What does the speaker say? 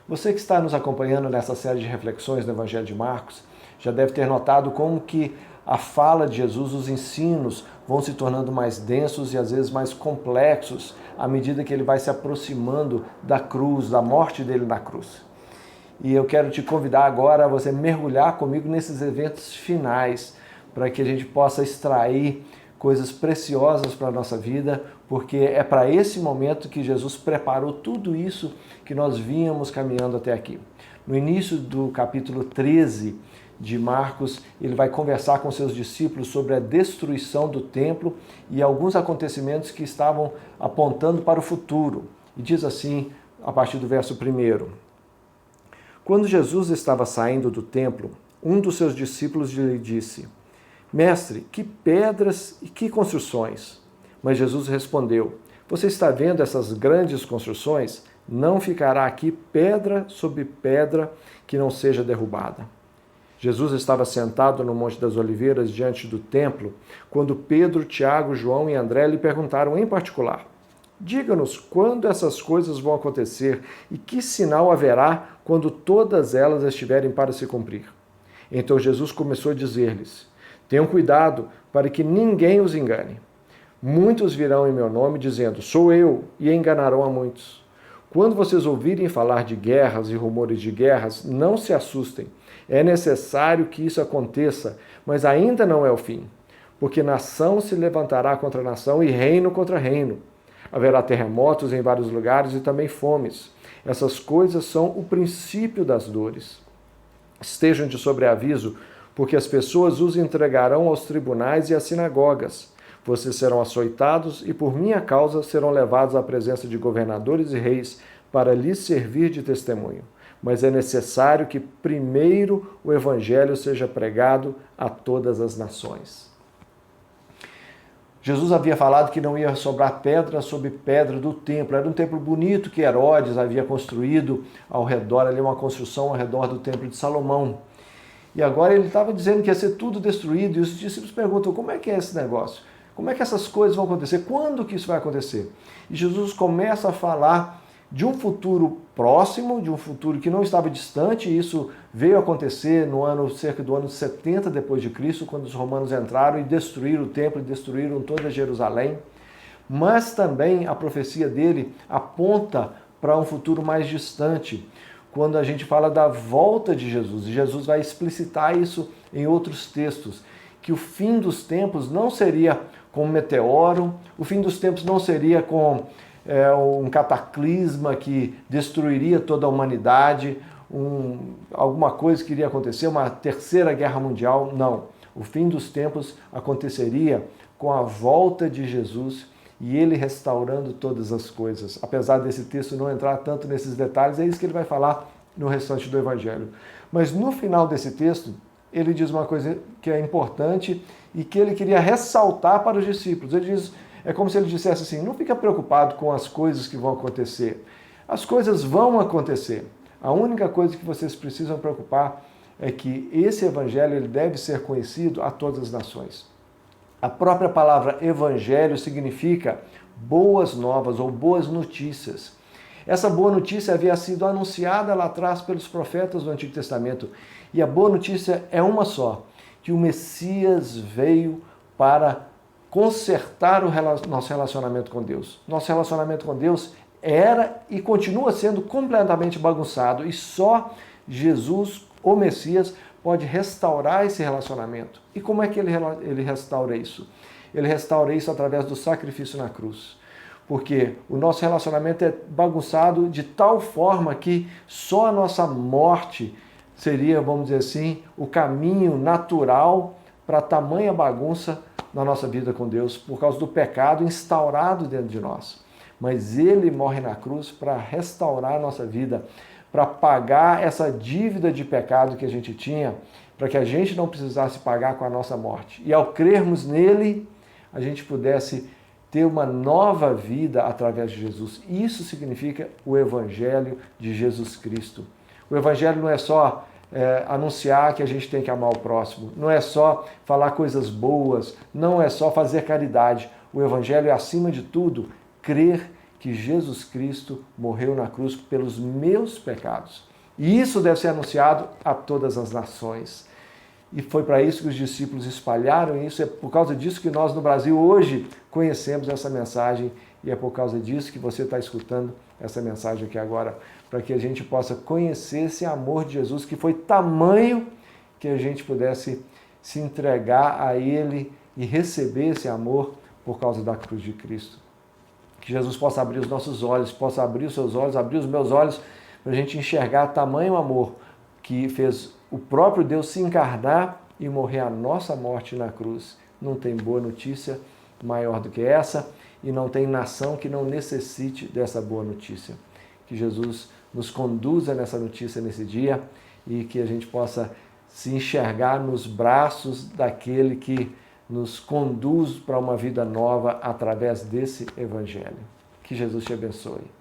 Você que está nos acompanhando nessa série de reflexões no Evangelho de Marcos, já deve ter notado como que a fala de Jesus, os ensinos, vão se tornando mais densos e às vezes mais complexos à medida que ele vai se aproximando da cruz, da morte dele na cruz. E eu quero te convidar agora a você mergulhar comigo nesses eventos finais, para que a gente possa extrair coisas preciosas para a nossa vida, porque é para esse momento que Jesus preparou tudo isso que nós vínhamos caminhando até aqui. No início do capítulo 13 de Marcos, ele vai conversar com seus discípulos sobre a destruição do templo e alguns acontecimentos que estavam apontando para o futuro. E diz assim, a partir do verso 1: Quando Jesus estava saindo do templo, um dos seus discípulos lhe disse: Mestre, que pedras e que construções! Mas Jesus respondeu: Você está vendo essas grandes construções? Não ficará aqui pedra sobre pedra que não seja derrubada. Jesus estava sentado no Monte das Oliveiras diante do templo, quando Pedro, Tiago, João e André lhe perguntaram em particular: Diga-nos quando essas coisas vão acontecer e que sinal haverá quando todas elas estiverem para se cumprir. Então Jesus começou a dizer-lhes: Tenham cuidado para que ninguém os engane. Muitos virão em meu nome dizendo, sou eu, e enganarão a muitos. Quando vocês ouvirem falar de guerras e rumores de guerras, não se assustem. É necessário que isso aconteça, mas ainda não é o fim. Porque nação se levantará contra nação e reino contra reino. Haverá terremotos em vários lugares e também fomes. Essas coisas são o princípio das dores. Estejam de sobreaviso, porque as pessoas os entregarão aos tribunais e às sinagogas. Vocês serão açoitados e por minha causa serão levados à presença de governadores e reis para lhes servir de testemunho. Mas é necessário que primeiro o evangelho seja pregado a todas as nações. Jesus havia falado que não ia sobrar pedra sobre pedra do templo. Era um templo bonito que Herodes havia construído ao redor, ali uma construção ao redor do templo de Salomão. E agora ele estava dizendo que ia ser tudo destruído, e os discípulos perguntam, como é que é esse negócio? Como é que essas coisas vão acontecer? Quando que isso vai acontecer? E Jesus começa a falar de um futuro próximo, de um futuro que não estava distante, e isso veio a acontecer cerca do ano 70 depois de Cristo, quando os romanos entraram e destruíram o templo, e destruíram toda Jerusalém. Mas também a profecia dele aponta para um futuro mais distante, quando a gente fala da volta de Jesus, e Jesus vai explicitar isso em outros textos, que o fim dos tempos não seria com um meteoro, o fim dos tempos não seria com um cataclisma que destruiria toda a humanidade, alguma coisa que iria acontecer, uma terceira guerra mundial, não. O fim dos tempos aconteceria com a volta de Jesus e ele restaurando todas as coisas. Apesar desse texto não entrar tanto nesses detalhes, é isso que ele vai falar no restante do Evangelho. Mas no final desse texto, ele diz uma coisa que é importante e que ele queria ressaltar para os discípulos. Ele diz, é como se ele dissesse assim, não fica preocupado com as coisas que vão acontecer. As coisas vão acontecer. A única coisa que vocês precisam preocupar é que esse Evangelho ele deve ser conhecido a todas as nações. A própria palavra evangelho significa boas novas ou boas notícias. Essa boa notícia havia sido anunciada lá atrás pelos profetas do Antigo Testamento. E a boa notícia é uma só, que o Messias veio para consertar o nosso relacionamento com Deus. Nosso relacionamento com Deus era e continua sendo completamente bagunçado e só Jesus, o Messias, pode restaurar esse relacionamento. E como é que ele restaura isso? Ele restaura isso através do sacrifício na cruz. Porque o nosso relacionamento é bagunçado de tal forma que só a nossa morte seria, vamos dizer assim, o caminho natural para tamanha bagunça na nossa vida com Deus, por causa do pecado instaurado dentro de nós. Mas ele morre na cruz para restaurar a nossa vida, para pagar essa dívida de pecado que a gente tinha, para que a gente não precisasse pagar com a nossa morte. E ao crermos nele, a gente pudesse ter uma nova vida através de Jesus. Isso significa o Evangelho de Jesus Cristo. O Evangelho não é só anunciar que a gente tem que amar o próximo, não é só falar coisas boas, não é só fazer caridade. O Evangelho é, acima de tudo, crer que Jesus Cristo morreu na cruz pelos meus pecados. E isso deve ser anunciado a todas as nações. E foi para isso que os discípulos espalharam isso. É por causa disso que nós no Brasil hoje conhecemos essa mensagem. E é por causa disso que você está escutando essa mensagem aqui agora. Para que a gente possa conhecer esse amor de Jesus, que foi tamanho que a gente pudesse se entregar a Ele e receber esse amor por causa da cruz de Cristo. Que Jesus possa abrir os nossos olhos, possa abrir os seus olhos, abrir os meus olhos, para a gente enxergar tamanho amor que fez o próprio Deus se encarnar e morrer a nossa morte na cruz. Não tem boa notícia maior do que essa e não tem nação que não necessite dessa boa notícia. Que Jesus nos conduza nessa notícia nesse dia e que a gente possa se enxergar nos braços daquele que nos conduz para uma vida nova através desse Evangelho. Que Jesus te abençoe.